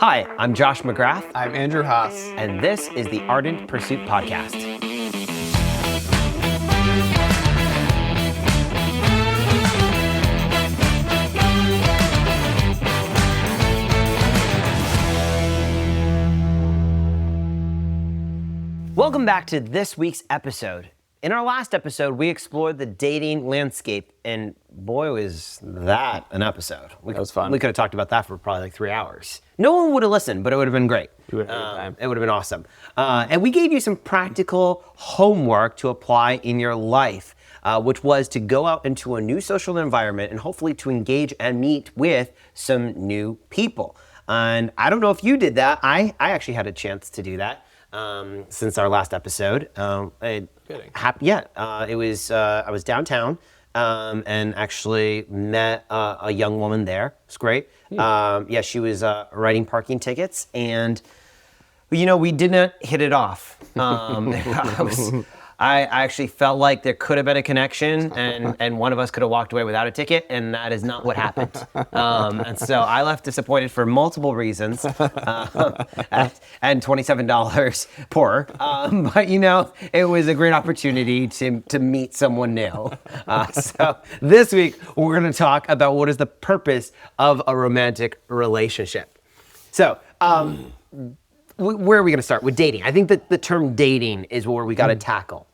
Hi, I'm Josh McGrath. I'm Andrew Haas. And this is the Ardent Pursuit Podcast. Welcome back to this week's episode. In our last episode, we explored the dating landscape, and boy, was that an episode. That was fun. We could have talked about that for probably like 3 hours. No one would have listened, but it would have been great. We would have had a good time. It would have been awesome. And we gave you some practical homework to apply in your life, which was to go out into a new social environment and hopefully to engage and meet with some new people. And I don't know if you did that. I actually had a chance to do that. Since our last episode. It was, I was downtown and actually met a young woman there. It's great. She was writing parking tickets, and we didn't hit it off. I actually felt like there could have been a connection, and one of us could have walked away without a ticket, and that is not what happened. And so I left disappointed for multiple reasons, and $27 poorer. But it was a great opportunity to meet someone new. So this week we're going to talk about what is the purpose of a romantic relationship. So. Where are we going to start? With dating. I think that the term dating is where we got to tackle.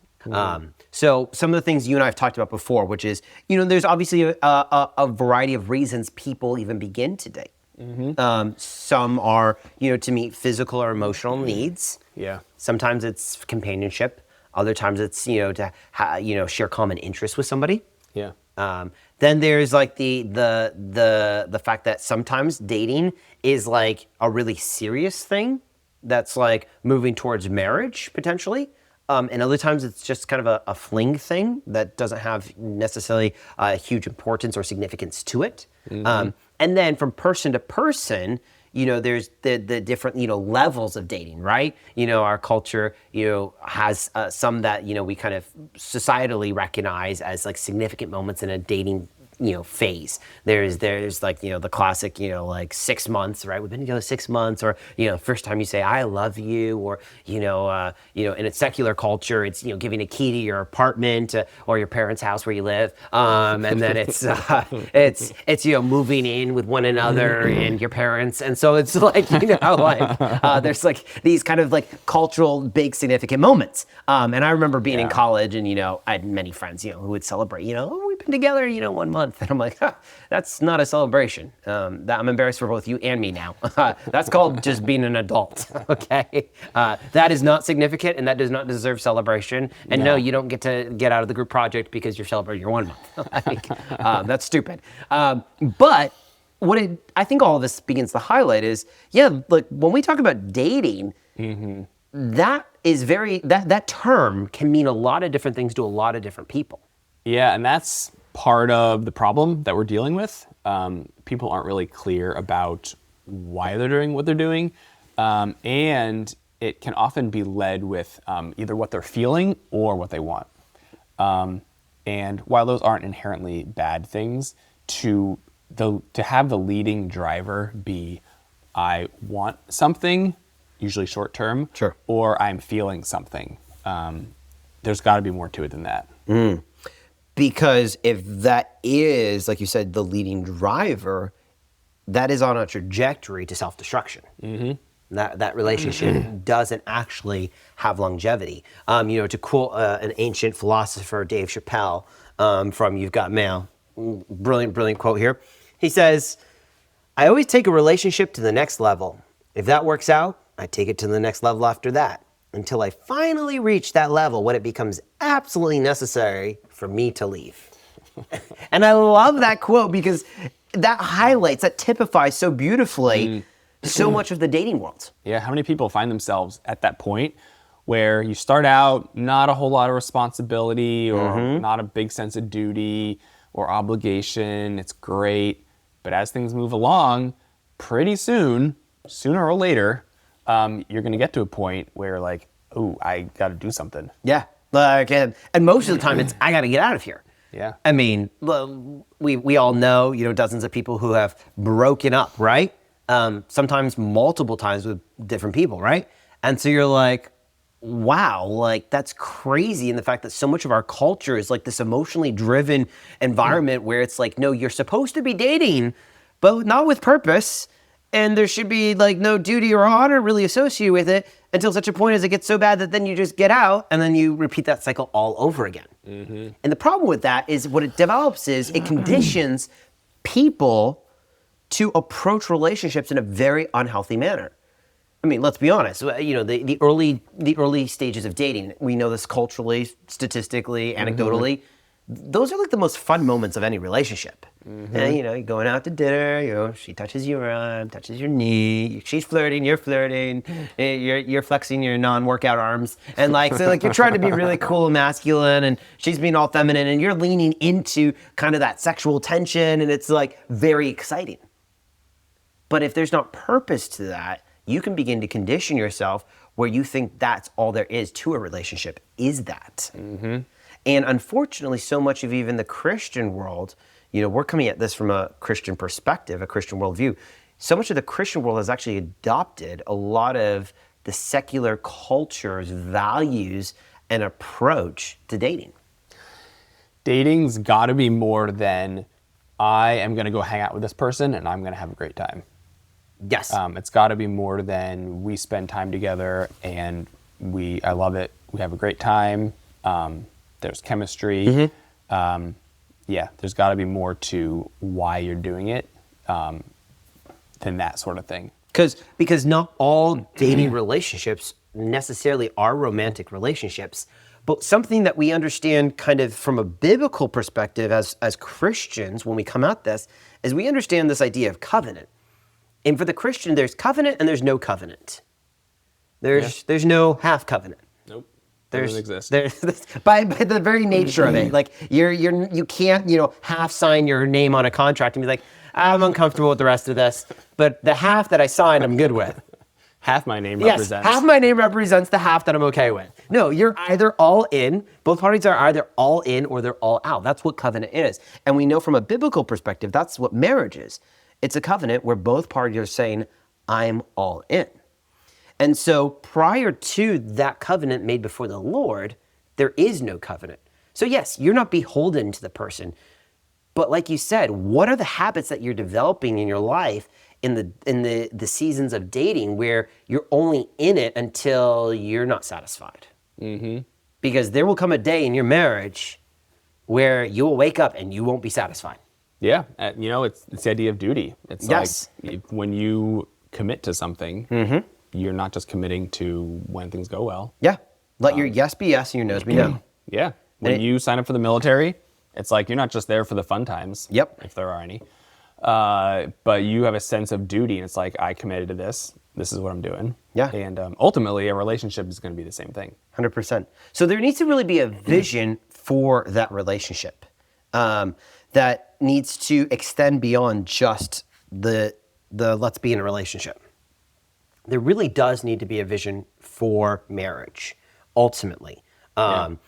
So some of the things you and I have talked about before, which is, there's obviously a variety of reasons people even begin to date. Some are, to meet physical or emotional needs. Yeah. Sometimes it's companionship. Other times it's, to share common interests with somebody. Yeah. Then there's like the fact that sometimes dating is like a really serious thing that's like moving towards marriage potentially. And other times it's just kind of a fling thing that doesn't have necessarily a huge importance or significance to it. And then from person to person, there's the different, levels of dating, right? Our culture, has some that, we kind of societally recognize as like significant moments in a dating phase. There's like, the classic, like 6 months, right? We've been together 6 months, or, first time you say, I love you, or, in a secular culture, it's, giving a key to your apartment or your parents' house where you live. And then it's moving in with one another and your parents. And so it's like, there's like these kind of like cultural big significant moments. And I remember being in college and, I had many friends, who would celebrate, we've been together, 1 month. And I'm like, that's not a celebration. That I'm embarrassed for both you and me now. That's called just being an adult, okay? That is not significant, and that does not deserve celebration. And no, you don't get to get out of the group project because you're celebrating your 1 month. That's stupid. But I think all of this begins to highlight is, like when we talk about dating, that is that term can mean a lot of different things to a lot of different people. Yeah, and that's part of the problem that we're dealing with. People aren't really clear about why they're doing what they're doing. And it can often be led with either what they're feeling or what they want. And while those aren't inherently bad things, to have the leading driver be, I want something, usually short term, sure, or I'm feeling something. There's got to be more to it than that. Because if that is, like you said, the leading driver, that is on a trajectory to self-destruction. That relationship doesn't actually have longevity. To quote an ancient philosopher, Dave Chappelle, from You've Got Mail, brilliant quote here. He says, I always take a relationship to the next level. If that works out, I take it to the next level after that, until I finally reach that level when it becomes absolutely necessary for me to leave. And I love that quote because that typifies so beautifully so much of the dating world. Yeah, how many people find themselves at that point where you start out not a whole lot of responsibility or not a big sense of duty or obligation. It's great. But as things move along, pretty soon, sooner or later, you're going to get to a point where like, oh, I got to do something. Yeah. And most of the time it's, I got to get out of here. Yeah. I mean, we all know, dozens of people who have broken up, right? sometimes multiple times with different people, right? And so you're like, wow, like that's crazy. And the fact that so much of our culture is like this emotionally driven environment where it's like, no, you're supposed to be dating, but not with purpose. And there should be like no duty or honor really associated with it until such a point as it gets so bad that then you just get out and then you repeat that cycle all over again. And the problem with that is what it develops is it conditions people to approach relationships in a very unhealthy manner. I mean, let's be honest. You know, the early stages of dating, we know this culturally, statistically, anecdotally. Those are like the most fun moments of any relationship. And, you know, you're going out to dinner. You know, she touches your arm, touches your knee. She's flirting, you're flirting. You're flexing your non-workout arms, and like so, like you're trying to be really cool and masculine, and she's being all feminine, and you're leaning into kind of that sexual tension, and it's like very exciting. But if there's not purpose to that, you can begin to condition yourself where you think that's all there is to a relationship, is that. And unfortunately, so much of even the Christian world, you know, we're coming at this from a Christian perspective, a Christian worldview. So much of the Christian world has actually adopted a lot of the secular culture's values and approach to dating. Dating's got to be more than I am going to go hang out with this person and I'm going to have a great time. Yes. It's got to be more than we spend time together and I love it. We have a great time. There's chemistry. There's got to be more to why you're doing it than that sort of thing. Because not all dating relationships necessarily are romantic relationships, but something that we understand kind of from a biblical perspective as Christians when we come at this is we understand this idea of covenant. And for the Christian, there's covenant and there's no covenant. There's no half covenant. Nope. Doesn't exist. By the very nature of it, like you can't, you know, half sign your name on a contract and be like, I'm uncomfortable with the rest of this, but the half that I signed, I'm good with. Half my name represents. Yes, half my name represents the half that I'm okay with. No, you're either all in. Both parties are either all in or they're all out. That's what covenant is. And we know from a biblical perspective, that's what marriage is. It's a covenant where both parties are saying, I'm all in. And so prior to that covenant made before the Lord, there is no covenant. So yes, you're not beholden to the person. But like you said, what are the habits that you're developing in your life in the seasons of dating where you're only in it until you're not satisfied? Because there will come a day in your marriage where you will wake up and you won't be satisfied. Yeah, you know, it's the idea of duty. It's Yes. like when you commit to something, you're not just committing to when things go well. Yeah. Let your yes be yes and your no's be no. Yeah. When you sign up for the military, it's like you're not just there for the fun times. Yep. If there are any. But you have a sense of duty, and it's like, I committed to this. This is what I'm doing. Yeah. And ultimately, a relationship is going to be the same thing. 100%. So there needs to really be a vision for that relationship that needs to extend beyond just the let's be in a relationship. There really does need to be a vision for marriage, ultimately. And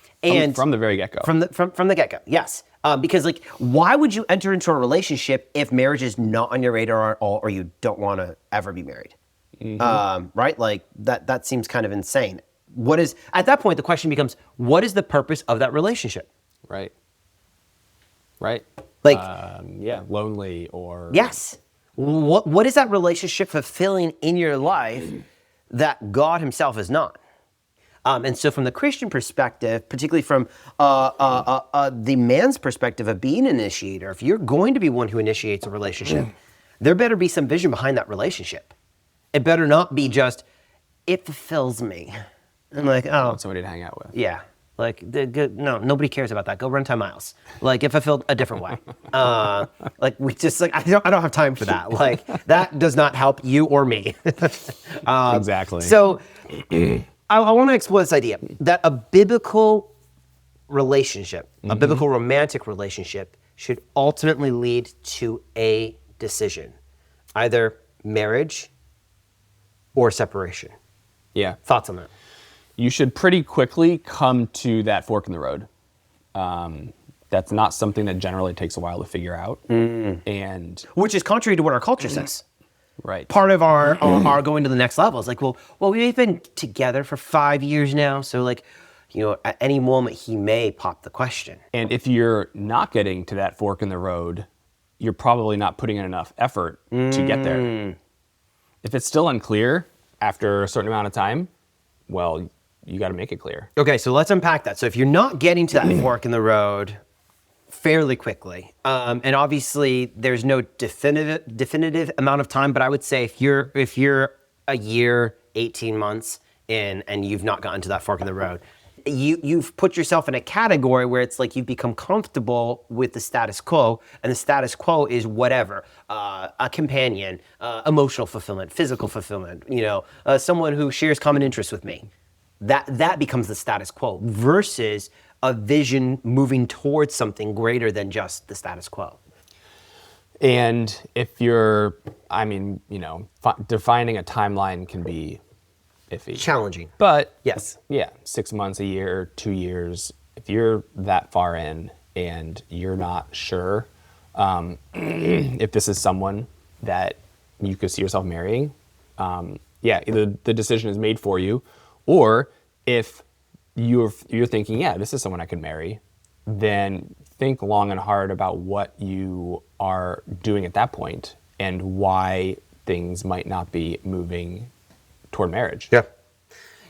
from the very get-go. From the get-go, yes. Because like, why would you enter into a relationship if marriage is not on your radar at all, or you don't want to ever be married? Right? Like that seems kind of insane. At that point, the question becomes, what is the purpose of that relationship? Right. Like, lonely or... Yes. What is that relationship fulfilling in your life that God himself is not? And so from the Christian perspective, particularly from the man's perspective of being an initiator, if you're going to be one who initiates a relationship, there better be some vision behind that relationship. It better not be just, it fulfills me. I'm like, I oh. want somebody to hang out with. Yeah. Like, no, nobody cares about that. Go run 10 miles. Like, it fulfilled a different way. Like, we just, like, I don't have time for that. Like, that does not help you or me. Exactly. So, I want to explore this idea that a biblical relationship, a biblical romantic relationship, should ultimately lead to a decision, either marriage or separation. Yeah. Thoughts on that? You should pretty quickly come to that fork in the road. That's not something that generally takes a while to figure out. And Which is contrary to what our culture says. Right. Part of our going to the next level is like, well, we've been together for 5 years now, so like, at any moment he may pop the question. And if you're not getting to that fork in the road, you're probably not putting in enough effort to get there. If it's still unclear after a certain amount of time, well, you got to make it clear. Okay, so let's unpack that. So if you're not getting to that fork in the road fairly quickly, and obviously there's no definitive amount of time, but I would say if you're a year, 18 months in, and you've not gotten to that fork in the road, you've put yourself in a category where it's like you've become comfortable with the status quo, and the status quo is whatever, a companion, emotional fulfillment, physical fulfillment, someone who shares common interests with me. That becomes the status quo versus a vision moving towards something greater than just the status quo. And if you're, defining a timeline can be iffy. Challenging. But Yes. yeah, 6 months, a year, 2 years, if you're that far in and you're not sure if this is someone that you could see yourself marrying, either the decision is made for you, or if you're thinking, yeah, this is someone I could marry, then think long and hard about what you are doing at that point and why things might not be moving toward marriage. Yeah.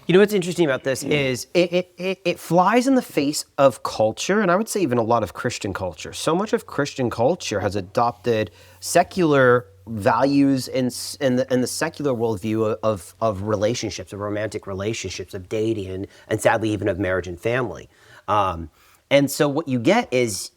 What's interesting about this is it flies in the face of culture, and I would say even a lot of Christian culture. So much of Christian culture has adopted secular values in the secular worldview of relationships, of romantic relationships, of dating, and sadly even of marriage and family. And so what you get is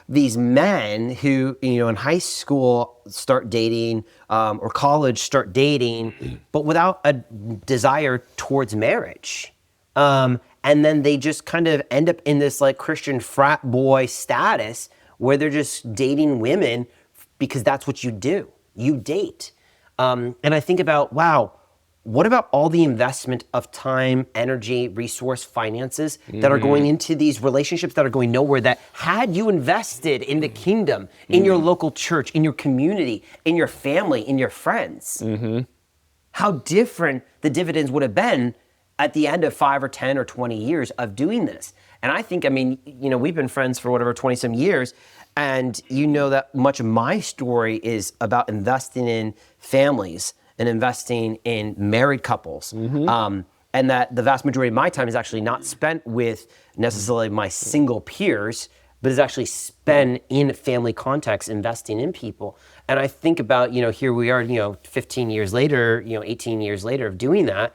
these men who, in high school start dating, or college start dating, but without a desire towards marriage. And then they just kind of end up in this like Christian frat boy status where they're just dating women because that's what you do. You date. And I think about, wow, what about all the investment of time, energy, resource, finances that are going into these relationships that are going nowhere, that had you invested in the kingdom, in your local church, in your community, in your family, in your friends, how different the dividends would have been at the end of 5 or 10 or 20 years of doing this. And I think, we've been friends for whatever, 20 some years. And that much of my story is about investing in families and investing in married couples. And that the vast majority of my time is actually not spent with necessarily my single peers, but is actually spent in family context, investing in people. And I think about, here we are, 15 years later, 18 years later of doing that.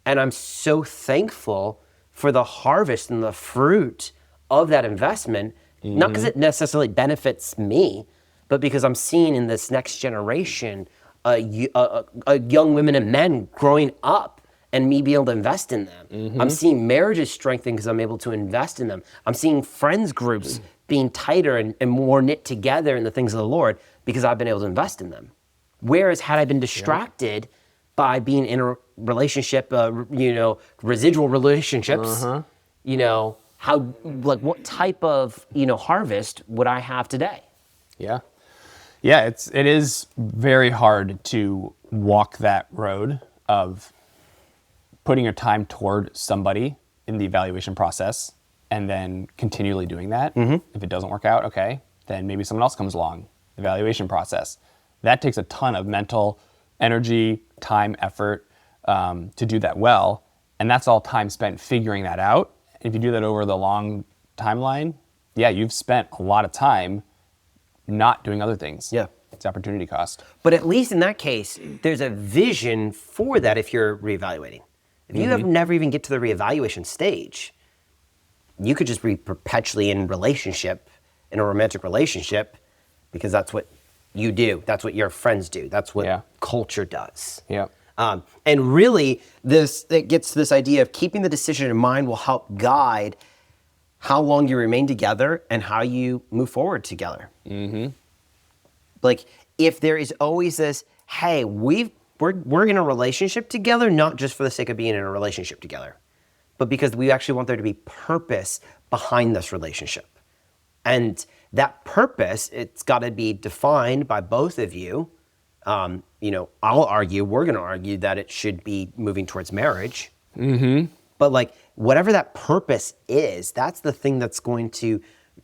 And I'm so thankful for the harvest and the fruit of that investment, not because it necessarily benefits me, but because I'm seeing in this next generation young women and men growing up and me be able to invest in them. I'm seeing marriages strengthen because I'm able to invest in them. I'm seeing friends groups being tighter and more knit together in the things of the Lord because I've been able to invest in them. Whereas had I been distracted by being in a relationship, residual relationships, what type of, harvest would I have today? Yeah. Yeah, it is very hard to walk that road of putting your time toward somebody in the evaluation process and then continually doing that. If it doesn't work out, okay, then maybe someone else comes along, evaluation process. That takes a ton of mental energy, time, effort to do that well. And that's all time spent figuring that out. If you do that over the long timeline, you've spent a lot of time not doing other things. Yeah. It's opportunity cost. But at least in that case, there's a vision for that if you're reevaluating. If you have never even get to the reevaluation stage, you could just be perpetually in a romantic relationship, because that's what you do. That's what your friends do. That's what culture does. Yeah. And really, it gets to this idea of keeping the decision in mind will help guide how long you remain together and how you move forward together. Like, if there is always this, hey, we're in a relationship together, not just for the sake of being in a relationship together, but because we actually want there to be purpose behind this relationship. And that purpose, it's got to be defined by both of you, we're going to argue that it should be moving towards marriage. Mm-hmm. But like whatever that purpose is, that's the thing that's going to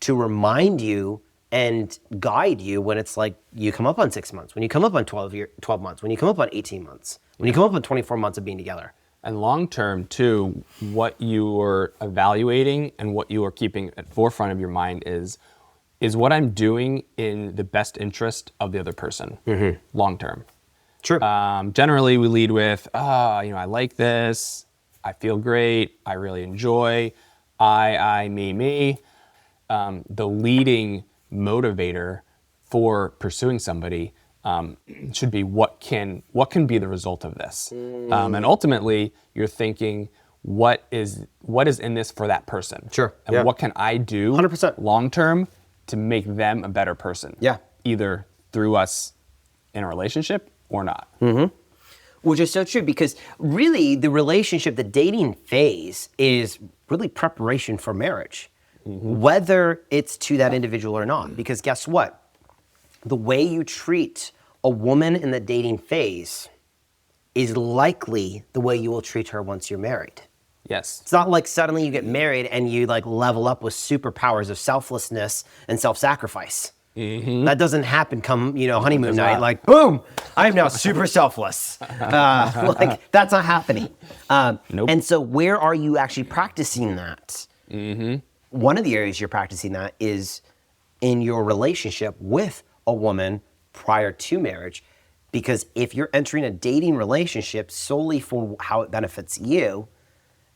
remind you and guide you when it's like you come up on 6 months, when you come up on 12 months, when you come up on 18 months, when you come up on 24 months of being together. And long term too, what you're evaluating and what you are keeping at forefront of your mind is what I'm doing in the best interest of the other person, long term. True. Generally, we lead with, I like this, I feel great, I really enjoy, me. The leading motivator for pursuing somebody should be what can be the result of this, and ultimately you're thinking what is in this for that person. Sure. And what can I do 100% long term to make them a better person? Yeah. Either through us in a relationship or not. Which is so true, because really the relationship, the dating phase is really preparation for marriage, whether it's to that individual or not. Because guess what? The way you treat a woman in the dating phase is likely the way you will treat her once you're married. Yes. It's not like suddenly you get married and you like level up with superpowers of selflessness and self-sacrifice. That doesn't happen come, honeymoon night. not. Like, boom, I am now super selfless. Like, that's not happening. Nope. And so where are you actually practicing that? One of the areas you're practicing that is in your relationship with a woman prior to marriage. Because if you're entering a dating relationship solely for how it benefits you,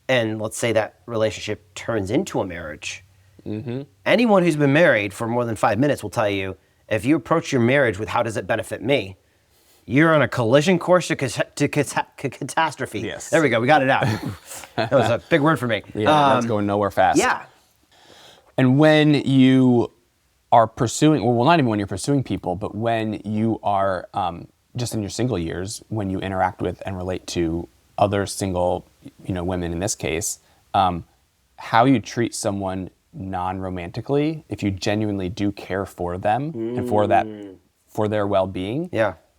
and let's say that relationship turns into a marriage, anyone who's been married for more than 5 minutes will tell you, if you approach your marriage with how does it benefit me, you're on a collision course to catastrophe. Yes. There we go. We got it out. That was a big word for me. Yeah, that's going nowhere fast. Yeah. And when you are pursuing, well, not even when you're pursuing people, but when you are just in your single years, when you interact with and relate to other single, women in this case, how you treat someone non-romantically, if you genuinely do care for them and for their well-being,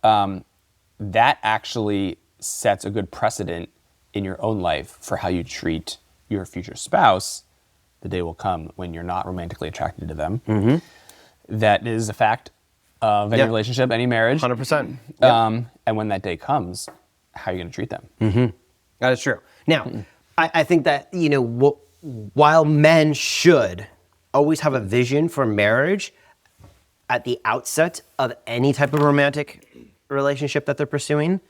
that actually sets a good precedent in your own life for how you treat your future spouse. The day will come when you're not romantically attracted to them. That is a fact of any relationship, any marriage. 100%. And when that day comes, how are you going to treat them? That is true. Now, I think that, while men should always have a vision for marriage at the outset of any type of romantic relationship that they're pursuing,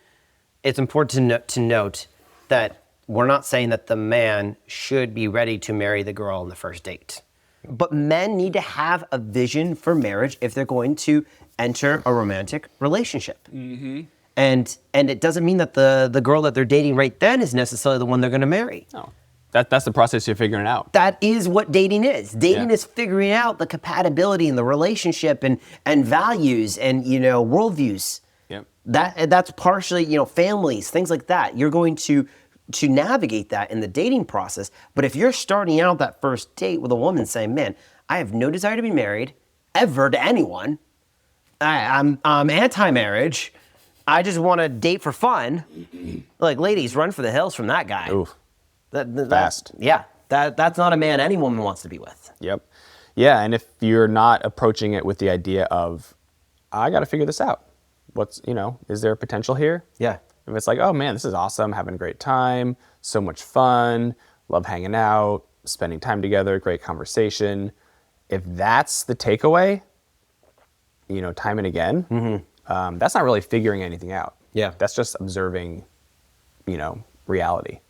it's important to note that we're not saying that the man should be ready to marry the girl on the first date. But men need to have a vision for marriage if they're going to enter a romantic relationship. And it doesn't mean that the girl that they're dating right then is necessarily the one they're going to marry. No. That's the process you're figuring out. That is what dating is. Dating is figuring out the compatibility in the relationship and values and, worldviews. Yep. That's partially, families, things like that. You're going to navigate that in the dating process. But if you're starting out that first date with a woman saying, man, I have no desire to be married ever to anyone. I'm anti-marriage. I just want to date for fun. Like, ladies, run for the hills from that guy. Oof. Fast. Yeah. That's not a man any woman wants to be with. Yep. Yeah, and if you're not approaching it with the idea of, I got to figure this out. Is there a potential here? Yeah. If it's like, oh man, this is awesome, having a great time, so much fun, love hanging out, spending time together, great conversation. If that's the takeaway, time and again, that's not really figuring anything out. Yeah. That's just observing, reality.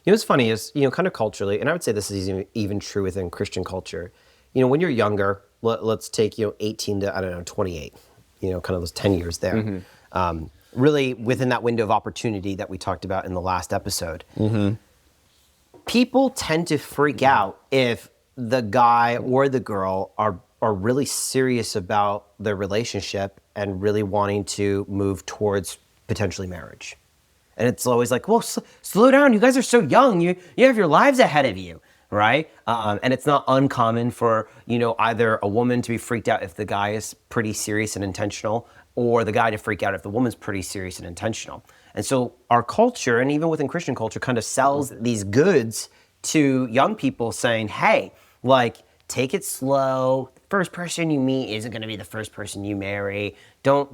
What's funny is, kind of culturally, and I would say this is even true within Christian culture, when you're younger, let's take, 18 to, 28, kind of those 10 years there. Really within that window of opportunity that we talked about in the last episode. People tend to freak out if the guy or the girl are really serious about their relationship and really wanting to move towards potentially marriage. And it's always like, well, slow down. You guys are so young. You have your lives ahead of you, right? And it's not uncommon for, either a woman to be freaked out if the guy is pretty serious and intentional or the guy to freak out if the woman's pretty serious and intentional. And so our culture, and even within Christian culture, kind of sells these goods to young people saying, hey, like, take it slow. First person you meet isn't going to be the first person you marry. Don't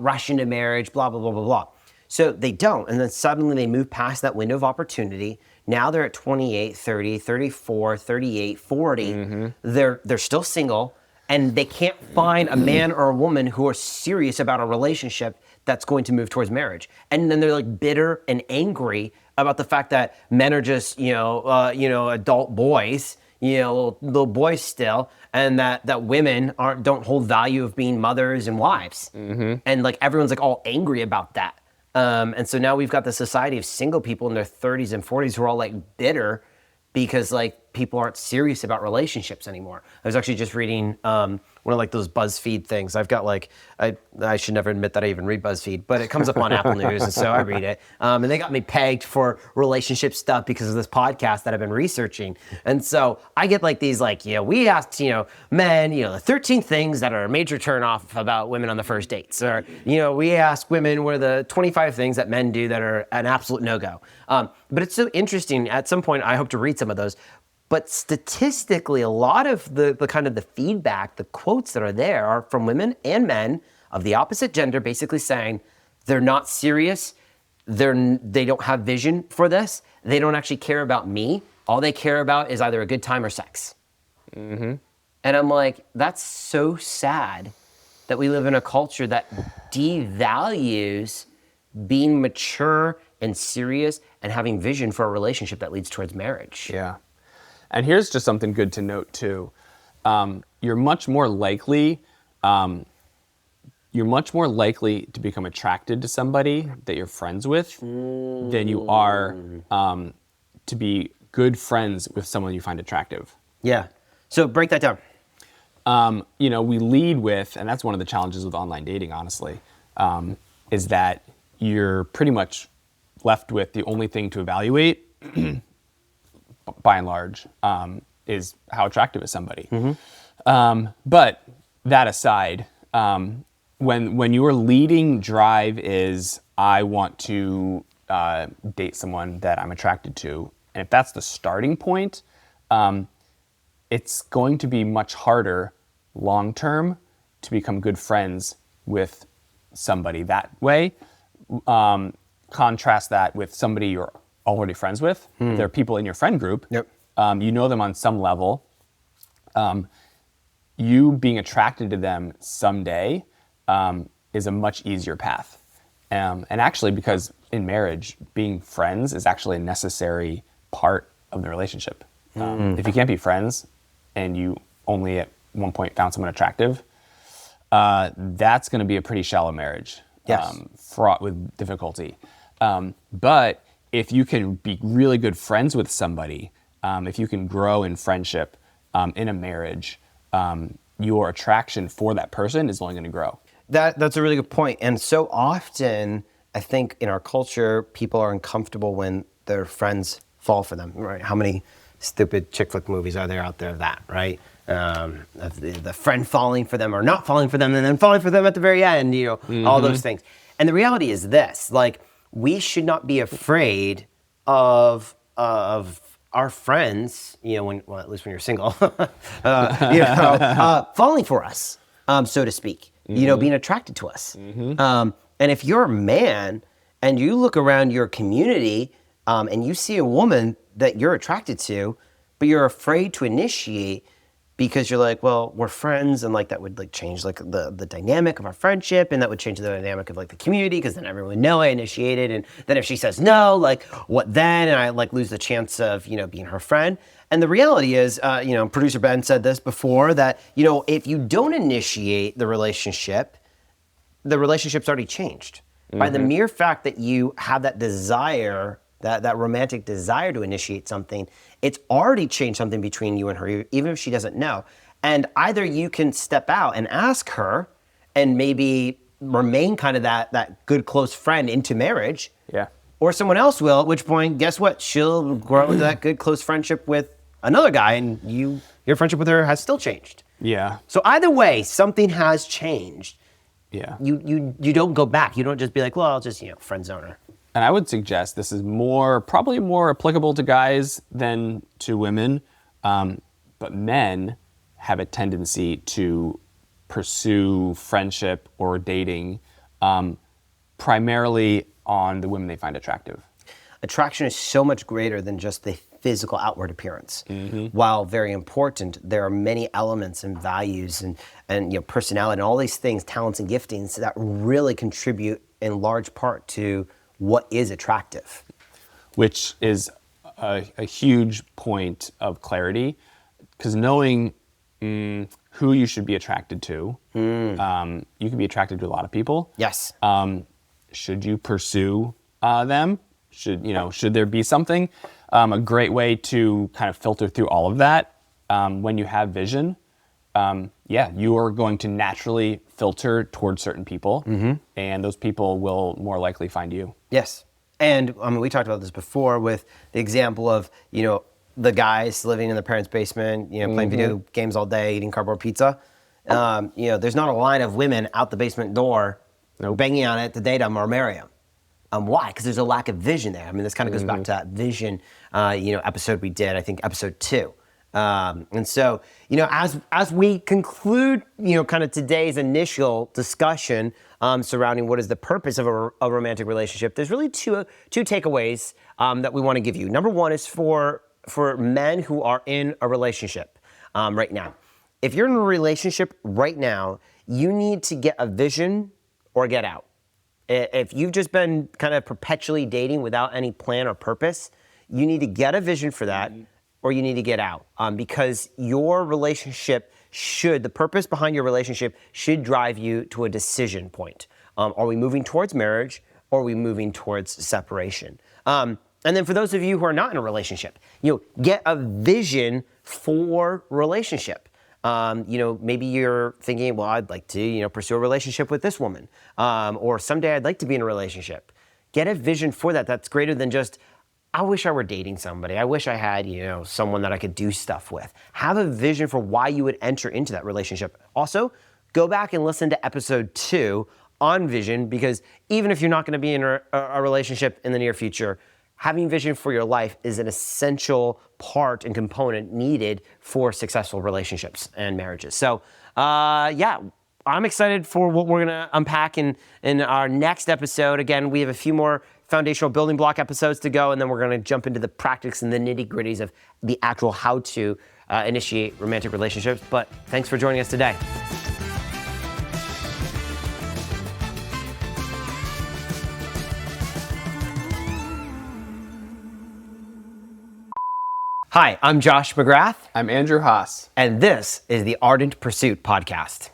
rush into marriage, blah, blah, blah, blah, blah. So they don't. And then suddenly they move past that window of opportunity. Now they're at 28, 30, 34, 38, 40. They're still single, and they can't find a man or a woman who are serious about a relationship that's going to move towards marriage. And then they're like bitter and angry about the fact that men are just, adult boys, little boys still, and that women don't hold value of being mothers and wives. And like everyone's like all angry about that. And so now we've got the society of single people in their 30s and 40s who are all like bitter because like people aren't serious about relationships anymore. I was actually just reading one of like those BuzzFeed things. I've got like, I should never admit that I even read BuzzFeed, but it comes up on Apple News, and so I read it. And they got me pegged for relationship stuff because of this podcast that I've been researching. And so I get like these like, we asked, men, the 13 things that are a major turnoff about women on the first dates. Or, we ask women what are the 25 things that men do that are an absolute no-go. But it's so interesting. At some point, I hope to read some of those. But statistically, a lot of the kind of the feedback, the quotes that are there are from women and men of the opposite gender, basically saying they're not serious, they don't have vision for this, they don't actually care about me. All they care about is either a good time or sex. And I'm like, that's so sad that we live in a culture that devalues being mature and serious and having vision for a relationship that leads towards marriage. Yeah. And here's just something good to note too. You're much more likely to become attracted to somebody that you're friends with than you are to be good friends with someone you find attractive. Yeah. So break that down. We lead with, and that's one of the challenges with online dating, honestly, is that you're pretty much left with the only thing to evaluate by and large, is how attractive is somebody. But that aside, when your leading drive is, I want to date someone that I'm attracted to, and if that's the starting point, it's going to be much harder long-term to become good friends with somebody that way. Contrast that with somebody you're already friends with. There are people in your friend group. Yep. You know them on some level. You being attracted to them someday is a much easier path. And actually, because in marriage, being friends is actually a necessary part of the relationship. If you can't be friends and you only at one point found someone attractive, that's going to be a pretty shallow marriage. Yes. Fraught with difficulty. But if you can be really good friends with somebody, if you can grow in friendship in a marriage, your attraction for that person is only going to grow. That's a really good point. And so often, I think in our culture, people are uncomfortable when their friends fall for them, right? How many stupid chick flick movies are there out there of that, right? The friend falling for them or not falling for them and then falling for them at the very end, all those things. And the reality is this, like, we should not be afraid of our friends, at least when you're single, falling for us, so to speak, being attracted to us. And if you're a man and you look around your community and you see a woman that you're attracted to, but you're afraid to initiate because you're like, well, we're friends, and like that would like change like the dynamic of our friendship, and that would change the dynamic of like the community, because then everyone would know I initiated, and then if she says no, like what then? And I like lose the chance of being her friend. And the reality is, producer Ben said this before, that if you don't initiate the relationship's already changed. By the mere fact that you have that desire, that romantic desire to initiate something, it's already changed something between you and her, even if she doesn't know. And either you can step out and ask her and maybe remain kind of that good close friend into marriage. Yeah. Or someone else will, at which point, guess what? She'll grow into that good close friendship with another guy, and your friendship with her has still changed. Yeah. So either way, something has changed. Yeah. you don't go back. You don't just be like, well, I'll just, friend zone her. And I would suggest this is probably more applicable to guys than to women. But men have a tendency to pursue friendship or dating primarily on the women they find attractive. Attraction is so much greater than just the physical outward appearance. While very important, there are many elements and values and personality and all these things, talents and giftings that really contribute in large part to what is attractive. Which is a huge point of clarity, because knowing who you should be attracted to, you can be attracted to a lot of people. Yes. Should you pursue them? Should there be something? A great way to kind of filter through all of that, when you have vision, you are going to naturally filter towards certain people, and those people will more likely find you. Yes. And we talked about this before with the example of, the guys living in their parents' basement, playing video games all day, eating cardboard pizza. There's not a line of women out the basement door banging on it to date them or marry them. Why? Because there's a lack of vision there. I mean, this kind of goes back to that vision, episode we did, I think episode 2. And so, as we conclude, kind of today's initial discussion surrounding what is the purpose of a romantic relationship, there's really two takeaways that we want to give you. Number one is for men who are in a relationship right now. If you're in a relationship right now, you need to get a vision or get out. If you've just been kind of perpetually dating without any plan or purpose, you need to get a vision for that, or you need to get out, because your relationship the purpose behind your relationship should drive you to a decision point. Are we moving towards marriage, or are we moving towards separation? And then for those of you who are not in a relationship, get a vision for relationship. Maybe you're thinking, well, I'd like to, pursue a relationship with this woman, or someday I'd like to be in a relationship. Get a vision for that. That's greater than just, I wish I were dating somebody. I wish I had, someone that I could do stuff with. Have a vision for why you would enter into that relationship. Also, go back and listen to episode 2 on vision, because even if you're not going to be in a relationship in the near future, having vision for your life is an essential part and component needed for successful relationships and marriages. So, I'm excited for what we're going to unpack in our next episode. Again, we have a few more foundational building block episodes to go, and then we're going to jump into the practice and the nitty-gritties of the actual how to initiate romantic relationships. But thanks for joining us today. Hi, I'm Josh McGrath. I'm Andrew Haas. And this is the Ardent Pursuit Podcast.